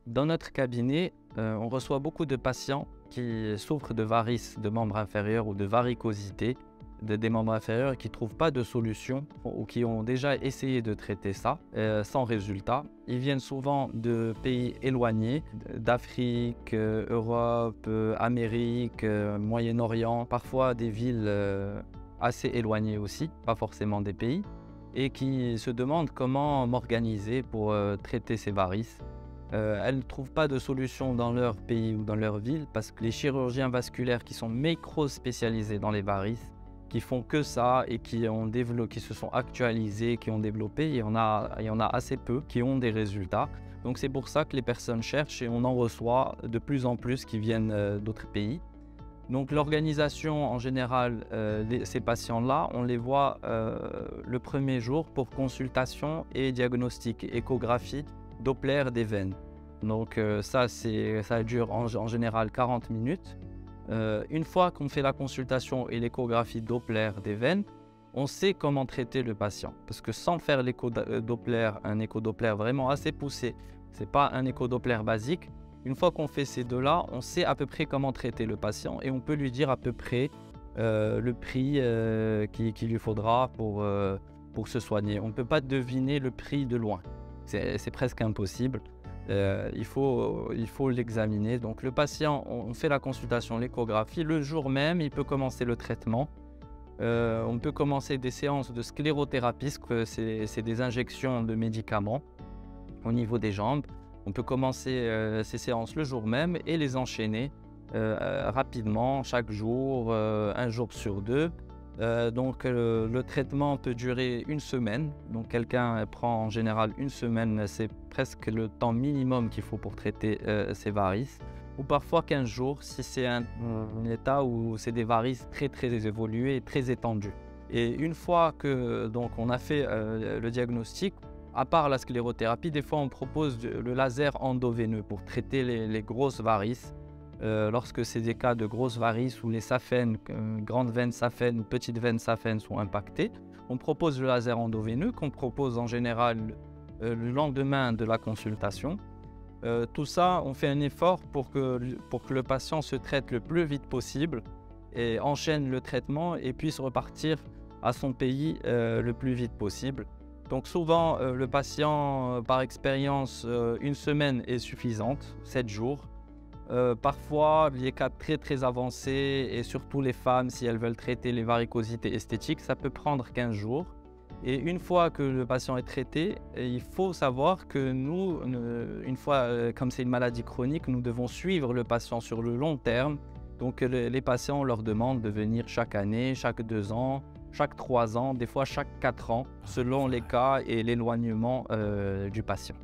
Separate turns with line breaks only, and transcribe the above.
Dans notre cabinet, on reçoit beaucoup de patients qui souffrent de varices de membres inférieurs ou de varicosité des membres inférieurs et qui ne trouvent pas de solution ou qui ont déjà essayé de traiter ça sans résultat. Ils viennent souvent de pays éloignés, d'Afrique, Europe, Amérique, Moyen-Orient, parfois des villes assez éloignées aussi, pas forcément des pays, et qui se demandent comment m'organiser pour traiter ces varices. Elles ne trouvent pas de solution dans leur pays ou dans leur ville parce que les chirurgiens vasculaires qui sont mécro-spécialisés dans les varices, qui font que ça et qui se sont actualisés, qui ont développé, il y en a assez peu qui ont des résultats. Donc c'est pour ça que les personnes cherchent et on en reçoit de plus en plus qui viennent d'autres pays. Donc l'organisation en général, ces patients-là, on les voit le premier jour pour consultation et diagnostic, échographie, Doppler des veines. Donc ça dure en général 40 minutes. Une fois qu'on fait la consultation et l'échographie Doppler des veines, on sait comment traiter le patient. Parce que sans faire l'écho-Doppler, un écho-Doppler vraiment assez poussé, c'est pas un écho-Doppler basique. Une fois qu'on fait ces deux-là, on sait à peu près comment traiter le patient et on peut lui dire à peu près le prix qu'il lui faudra pour se soigner. On ne peut pas deviner le prix de loin. C'est presque impossible. Il faut l'examiner. Donc le patient, on fait la consultation, l'échographie. Le jour même, il peut commencer le traitement. On peut commencer des séances de sclérothérapie, c'est des injections de médicaments au niveau des jambes. On peut commencer ces séances le jour même et les enchaîner rapidement, chaque jour, un jour sur deux. Donc le traitement peut durer une semaine. Donc quelqu'un prend en général une semaine, c'est presque le temps minimum qu'il faut pour traiter ces varices. Ou parfois 15 jours si c'est un état où c'est des varices très évoluées et très étendues. Et une fois que donc, on a fait le diagnostic, à part la sclérothérapie, des fois on propose le laser endoveineux pour traiter les grosses varices. Lorsque c'est des cas de grosses varices où les saphènes, grandes veines saphènes ou petites veines saphènes sont impactées, on propose le laser endoveineux qu'on propose en général le lendemain de la consultation. Tout ça, on fait un effort pour que le patient se traite le plus vite possible et enchaîne le traitement et puisse repartir à son pays le plus vite possible. Donc souvent, le patient, par expérience, une semaine est suffisante, 7 jours. Parfois, les cas très avancés, et surtout les femmes, si elles veulent traiter les varicosités esthétiques, ça peut prendre 15 jours. Et une fois que le patient est traité, il faut savoir que nous, une fois, comme c'est une maladie chronique, nous devons suivre le patient sur le long terme. Donc les patients, on leur demande de venir chaque année, chaque 2 ans, chaque 3 ans, des fois chaque 4 ans, selon les cas et l'éloignement du patient.